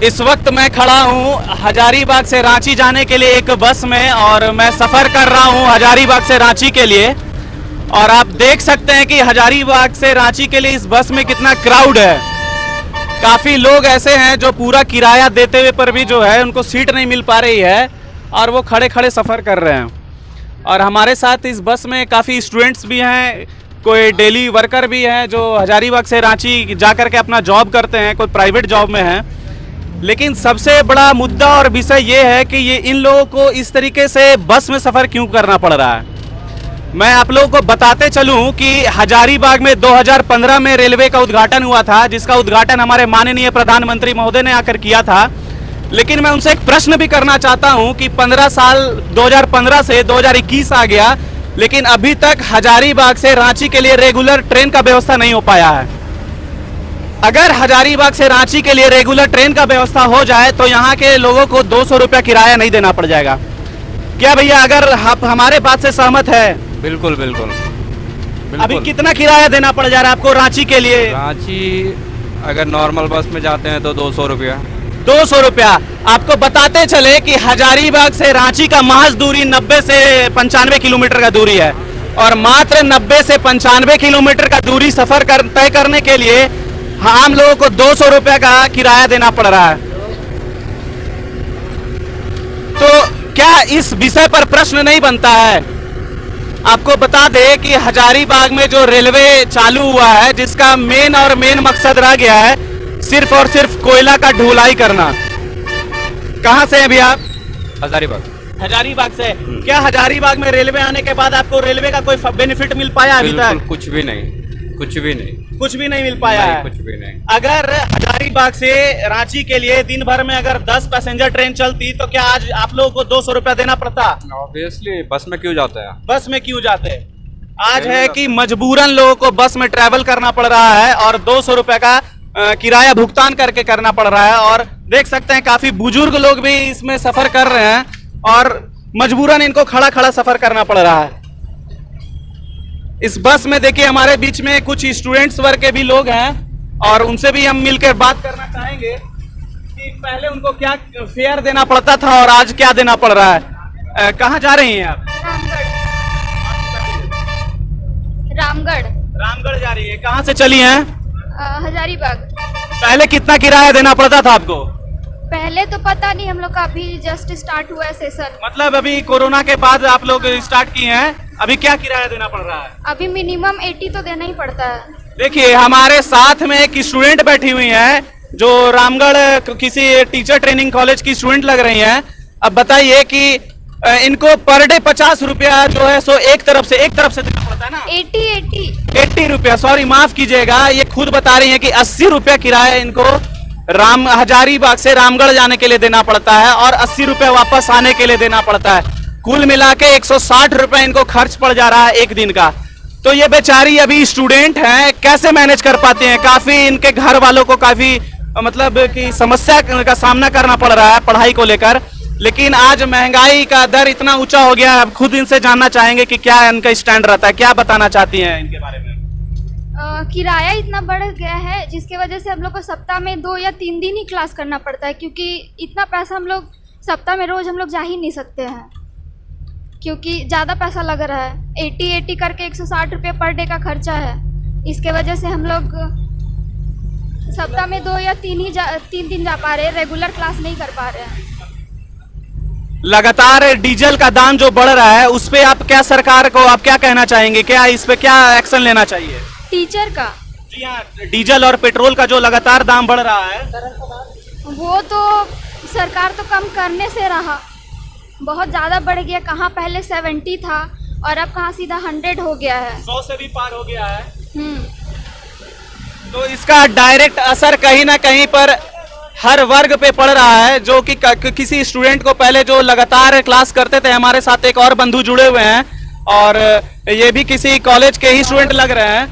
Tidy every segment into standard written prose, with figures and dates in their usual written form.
इस वक्त मैं खड़ा हूँ हजारीबाग से रांची जाने के लिए एक बस में और मैं सफ़र कर रहा हूँ हजारीबाग से रांची के लिए। और आप देख सकते हैं कि हजारीबाग से रांची के लिए इस बस में कितना क्राउड है। काफ़ी लोग ऐसे हैं जो पूरा किराया देते हुए पर भी जो है उनको सीट नहीं मिल पा रही है और वो खड़े खड़े सफ़र कर रहे हैं। और हमारे साथ इस बस में काफ़ी स्टूडेंट्स भी हैं, कोई डेली वर्कर भी हैं जो हजारीबाग से रांची जा कर के अपना जॉब करते हैं, कोई प्राइवेट जॉब में हैं। लेकिन सबसे बड़ा मुद्दा और विषय ये है कि ये इन लोगों को इस तरीके से बस में सफ़र क्यों करना पड़ रहा है। मैं आप लोगों को बताते चलूं कि हजारीबाग में 2015 में रेलवे का उद्घाटन हुआ था, जिसका उद्घाटन हमारे माननीय प्रधानमंत्री महोदय ने आकर किया था। लेकिन मैं उनसे एक प्रश्न भी करना चाहता हूं कि 15 साल 2015 से 2021 आ गया, लेकिन अभी तक हजारीबाग से रांची के लिए रेगुलर ट्रेन का व्यवस्था नहीं हो पाया है। अगर हजारीबाग से रांची के लिए रेगुलर ट्रेन का व्यवस्था हो जाए तो यहाँ के लोगों को 200 रुपया किराया नहीं देना पड़ जाएगा। क्या भैया, अगर आप हमारे बात से सहमत है? बिल्कुल बिल्कुल, बिल्कुल। अभी कितना किराया देना पड़ जा रहा है आपको रांची के लिए? रांची अगर नॉर्मल बस में जाते हैं तो 200 रुपया। 200 रुपया। आपको बताते चले कि हजारीबाग से रांची का महज दूरी 90 से 95 किलोमीटर का दूरी है और मात्र 90 से 95 किलोमीटर का दूरी सफर तय करने के लिए आम लोगों को 200 रुपया का किराया देना पड़ रहा है। तो क्या इस विषय पर प्रश्न नहीं बनता है? आपको बता दें कि हजारीबाग में जो रेलवे चालू हुआ है, जिसका मेन मकसद रह गया है सिर्फ और सिर्फ कोयला का ढुलाई करना। कहां से हैं अभी आप? हजारीबाग से। क्या हजारीबाग में रेलवे आने के बाद आपको रेलवे का कोई बेनिफिट मिल पाया अभी तक? कुछ भी नहीं, कुछ भी नहीं, कुछ भी नहीं मिल पाया है। कुछ भी नहीं। अगर हजारीबाग से रांची के लिए दिन भर में अगर 10 पैसेंजर ट्रेन चलती तो क्या आज आप लोगों को 200 रुपया देना पड़ता? ऑब्वियसली बस में क्यों जाते हैं? बस में क्यों जाते? आज है कि मजबूरन लोगों को बस में ट्रैवल करना पड़ रहा है और 200 रुपए का किराया भुगतान करके करना पड़ रहा है। और देख सकते हैं काफी बुजुर्ग लोग भी इसमें सफर कर रहे हैं और मजबूरन इनको खड़ा खड़ा सफर करना पड़ रहा है। इस बस में देखिए हमारे बीच में कुछ स्टूडेंट्स वर्ग के भी लोग हैं और उनसे भी हम मिलकर बात करना चाहेंगे कि पहले उनको क्या फेयर देना पड़ता था और आज क्या देना पड़ रहा है। कहाँ जा रही हैं आप? रामगढ़ जा रही है। कहाँ से चली हैं? हजारीबाग। पहले कितना किराया देना पड़ता था आपको? पहले तो पता नहीं, हम लोग का अभी जस्ट स्टार्ट हुआ है सेशन। मतलब अभी कोरोना के बाद आप लोग स्टार्ट किए हैं, अभी क्या किराया देना पड़ रहा है? अभी मिनिमम 80 तो देना ही पड़ता है। देखिए हमारे साथ में एक स्टूडेंट बैठी हुई है जो रामगढ़ किसी टीचर ट्रेनिंग कॉलेज की स्टूडेंट लग रही हैं। अब बताइए कि इनको पर डे 50 रुपया जो है सो एक तरफ से देना पड़ता है ना? 80 रुपया, सॉरी माफ कीजिएगा, ये खुद बता रही है कि 80 रुपया किराया इनको हजारीबाग से रामगढ़ जाने के लिए देना पड़ता है और 80 रुपया वापस आने के लिए देना पड़ता है। कुल मिला के 160 रुपया इनको खर्च पड़ जा रहा है एक दिन का। तो ये बेचारी अभी स्टूडेंट हैं, कैसे मैनेज कर पाते हैं? काफी इनके घर वालों को काफी मतलब कि समस्या का सामना करना पड़ रहा है पढ़ाई को लेकर। लेकिन आज महंगाई का दर इतना ऊंचा हो गया है, अब खुद इनसे जानना चाहेंगे कि क्या इनका स्टैंड रहता है, क्या बताना चाहती हैं इनके बारे में? किराया इतना बढ़ गया है जिसके वजह से हम लोग को सप्ताह में 2 या 3 दिन ही क्लास करना पड़ता है, क्योंकि इतना पैसा हम लोग सप्ताह में रोज हम लोग जा ही नहीं सकते हैं, क्योंकि ज़्यादा पैसा लग रहा है। 80 करके 160 रुपये पर डे का खर्चा है। इसके वजह से हम लोग सप्ताह में 2 या 3 दिन जा पा रहे हैं, रेगुलर क्लास नहीं कर पा रहे हैं। लगातार डीजल का दाम जो बढ़ रहा है उस पे आप क्या सरकार को आप क्या कहना चाहेंगे? क्या इस पे क्या एक्शन लेना चाहिए? टीचर का? जी हाँ, डीजल और पेट्रोल का जो लगातार दाम बढ़ रहा है वो तो सरकार तो कम करने से रहा, बहुत ज़्यादा बढ़ गया। कहाँ पहले 70 था और अब कहाँ सीधा 100 हो गया है, 100 से भी पार हो गया है। तो इसका डायरेक्ट असर कहीं ना कहीं पर हर वर्ग पे पड़ रहा है, जो कि किसी स्टूडेंट को पहले जो लगातार क्लास करते थे, हमारे साथ एक और बंधु जुड़े हुए हैं और ये भी किसी कॉलेज के ही स्टूडेंट लग रहे हैं,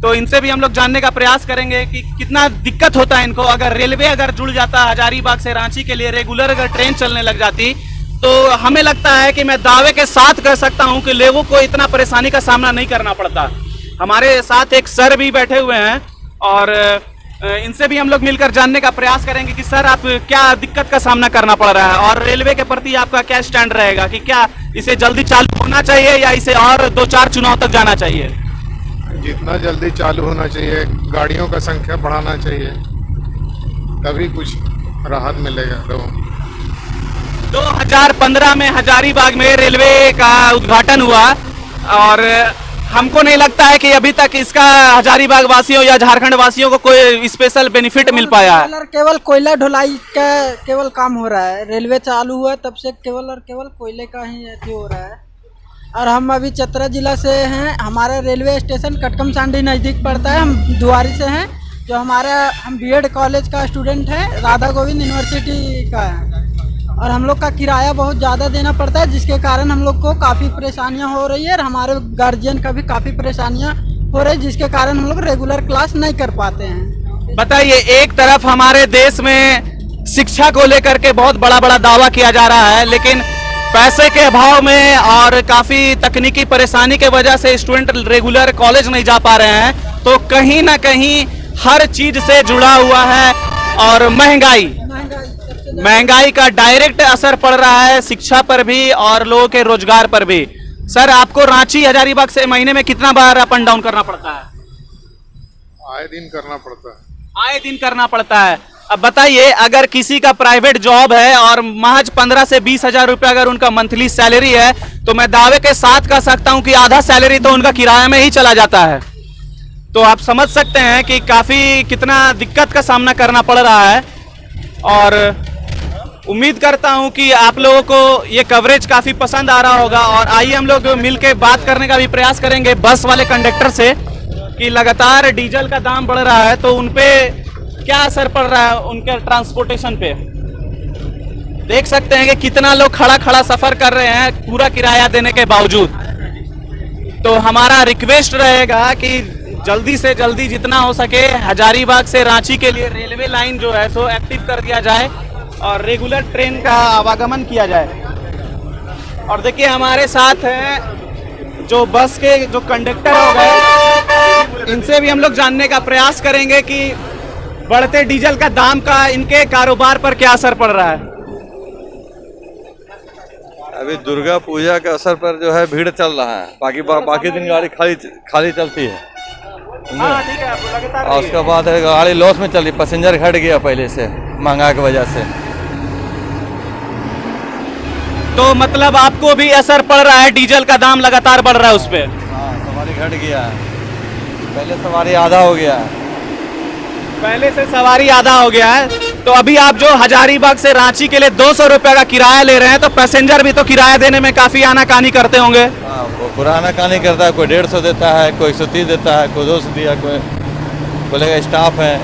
तो इनसे भी हम लोग जानने का प्रयास करेंगे कि कितना दिक्कत होता है इनको। अगर रेलवे अगर जुड़ जाता हजारीबाग से रांची के लिए रेगुलर अगर ट्रेन चलने लग जाती तो हमें लगता है कि मैं दावे के साथ कह सकता हूं कि लोगों को इतना परेशानी का सामना नहीं करना पड़ता। हमारे साथ एक सर भी बैठे हुए हैं और इनसे भी हम लोग मिलकर जानने का प्रयास करेंगे कि सर आप क्या दिक्कत का सामना करना पड़ रहा है और रेलवे के प्रति आपका क्या स्टैंड रहेगा कि क्या इसे जल्दी चालू होना चाहिए या इसे और 2-4 चुनाव तक जाना चाहिए? जितना जल्दी चालू होना चाहिए, गाड़ियों का संख्या बढ़ाना चाहिए, तभी कुछ राहत मिलेगा लोगों को। 2015 में हजारीबाग में रेलवे का उद्घाटन हुआ और हमको नहीं लगता है कि अभी तक इसका हजारीबाग वासियों या झारखंड वासियों को कोई स्पेशल बेनिफिट मिल पाया है। केवल कोयला ढुलाई का केवल काम हो रहा है। रेलवे चालू हुआ तब से केवल और केवल कोयले का ही अथी हो रहा है। और हम अभी चतरा जिला से हैं। हमारा रेलवे स्टेशन कटकम सांडी नज़दीक पड़ता है। हम दुआरी से हैं। जो हम बीएड कॉलेज का स्टूडेंट है, राधा गोविंद यूनिवर्सिटी का है। और हम लोग का किराया बहुत ज़्यादा देना पड़ता है, जिसके कारण हम लोग को काफ़ी परेशानियां हो रही है और हमारे गार्जियन का भी काफ़ी परेशानियां हो रही है, जिसके कारण हम लोग रेगुलर क्लास नहीं कर पाते हैं। बताइए, एक तरफ हमारे देश में शिक्षा को लेकर के बहुत बड़ा बड़ा दावा किया जा रहा है, लेकिन पैसे के अभाव में और काफ़ी तकनीकी परेशानी के वजह से स्टूडेंट रेगुलर कॉलेज नहीं जा पा रहे हैं। तो कहीं ना कहीं हर चीज़ से जुड़ा हुआ है और महंगाई का डायरेक्ट असर पड़ रहा है शिक्षा पर भी और लोगों के रोजगार पर भी। सर, आपको रांची हजारीबाग से महीने में कितना बार अप एंड डाउन करना पड़ता है? आए दिन करना पड़ता है। आए दिन करना पड़ता है। अब बताइए, अगर किसी का प्राइवेट जॉब है और महज 15 से 20 हजार रुपया अगर उनका मंथली सैलरी है, तो मैं दावे के साथ कह सकता हूं कि आधा सैलरी तो उनका किराया में ही चला जाता है। तो आप समझ सकते हैं कि काफी कितना दिक्कत का सामना करना पड़ रहा है। और उम्मीद करता हूं कि आप लोगों को ये कवरेज काफी पसंद आ रहा होगा। और आइए हम लोग मिलकर बात करने का भी प्रयास करेंगे बस वाले कंडक्टर से कि लगातार डीजल का दाम बढ़ रहा है तो उनपे क्या असर पड़ रहा है उनके ट्रांसपोर्टेशन पे। देख सकते हैं कि कितना लोग खड़ा खड़ा सफर कर रहे हैं पूरा किराया देने के बावजूद। तो हमारा रिक्वेस्ट रहेगा कि जल्दी से जल्दी जितना हो सके हजारीबाग से रांची के लिए रेलवे लाइन जो है सो एक्टिव कर दिया जाए और रेगुलर ट्रेन का आवागमन किया जाए। और देखिए, हमारे साथ हैं जो बस के जो कंडक्टर हो गए, इनसे भी हम लोग जानने का प्रयास करेंगे कि बढ़ते डीजल का दाम का इनके कारोबार पर क्या असर पड़ रहा है। अभी दुर्गा पूजा के असर पर जो है भीड़ चल रहा है, बाकी दिन गाड़ी खाली चलती है। हाँ, ठीक है, आप लगातार और उसके बाद गाड़ी लॉस में चल रही, पैसेंजर घट गया पहले से महंगा की वजह से। तो मतलब आपको भी असर पड़ रहा है, डीजल का दाम लगातार बढ़ रहा है उस पर? हाँ, सवारी घट गया है। पहले सवारी आधा हो गया है। पहले से सवारी आधा हो गया है। तो अभी आप जो हजारीबाग से रांची के लिए 200 रुपये का किराया ले रहे हैं, तो पैसेंजर भी तो किराया देने में काफी आनाकानी करते होंगे। हाँ, वो पुराना आनाकानी करता है। कोई 150 देता है, कोई 130 देता है, कोई 200 दिया, कोई बोलेगा स्टाफ है।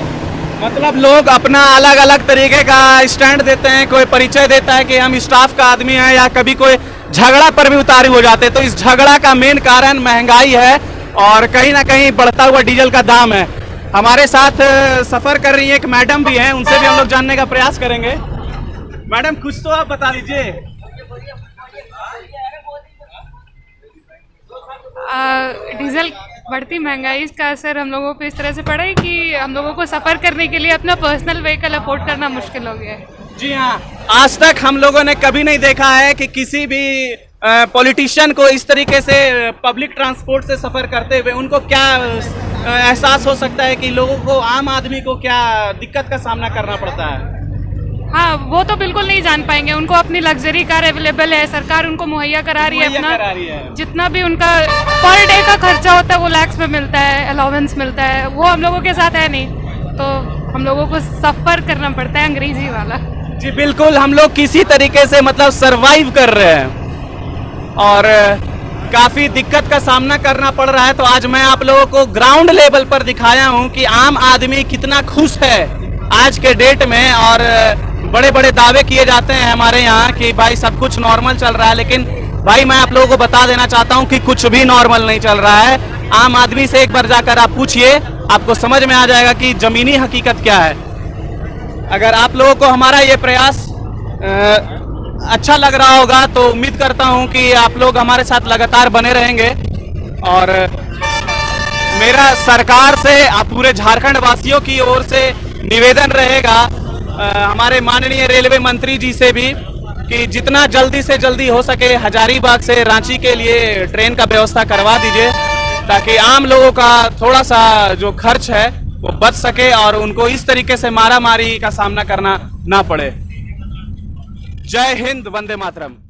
मतलब लोग अपना अलग अलग तरीके का स्टैंड देते हैं। कोई परिचय देता है कि हम स्टाफ का आदमी हैं, या कभी कोई झगड़ा पर भी उतारू हो जाते हैं। तो इस झगड़ा का मेन कारण महंगाई है और कहीं ना कहीं बढ़ता हुआ डीजल का दाम है। हमारे साथ सफर कर रही है एक मैडम भी हैं, उनसे भी हम लोग जानने का प्रयास करेंगे। मैडम, कुछ तो आप बता दीजिए। डीजल बढ़ती महंगाई का असर हम लोगों पे इस तरह से पड़ा है कि हम लोगों को सफ़र करने के लिए अपना पर्सनल व्हीकल अफोर्ड करना मुश्किल हो गया है। जी हाँ, आज तक हम लोगों ने कभी नहीं देखा है कि किसी भी पॉलिटिशियन को इस तरीके से पब्लिक ट्रांसपोर्ट से सफ़र करते हुए उनको क्या एहसास हो सकता है कि लोगों को, आम आदमी को क्या दिक्कत का सामना करना पड़ता है। हाँ, वो तो बिल्कुल नहीं जान पाएंगे। उनको अपनी लग्जरी कार अवेलेबल है, सरकार उनको मुहैया करा रही है। अपना जितना भी उनका पर डे का खर्चा होता है वो लैक्स में मिलता है, अलाउंस मिलता है। वो हम लोगों के साथ है नहीं, तो हम लोगों को सफ़र करना पड़ता है अंग्रेजी वाला। जी बिल्कुल, हम लोग किसी तरीके से मतलब सरवाइव कर रहे हैं और काफ़ी दिक्कत का सामना करना पड़ रहा है। तो आज मैं आप लोगों को ग्राउंड लेवल पर दिखाया हूं कि आम आदमी कितना खुश है आज के डेट में। और बड़े बड़े दावे किए जाते हैं हमारे यहाँ कि भाई सब कुछ नॉर्मल चल रहा है, लेकिन भाई मैं आप लोगों को बता देना चाहता हूँ कि कुछ भी नॉर्मल नहीं चल रहा है। आम आदमी से एक बार जाकर आप पूछिए, आपको समझ में आ जाएगा कि जमीनी हकीकत क्या है। अगर आप लोगों को हमारा ये प्रयास अच्छा लग रहा होगा तो उम्मीद करता हूं कि आप लोग हमारे साथ लगातार बने रहेंगे। और मेरा सरकार से पूरे झारखंड वासियों की ओर से निवेदन रहेगा, हमारे माननीय रेलवे मंत्री जी से भी, कि जितना जल्दी से जल्दी हो सके हजारीबाग से रांची के लिए ट्रेन का व्यवस्था करवा दीजिए, ताकि आम लोगों का थोड़ा सा जो खर्च है वो बच सके और उनको इस तरीके से मारामारी का सामना करना ना पड़े। जय हिंद, वंदे मातरम।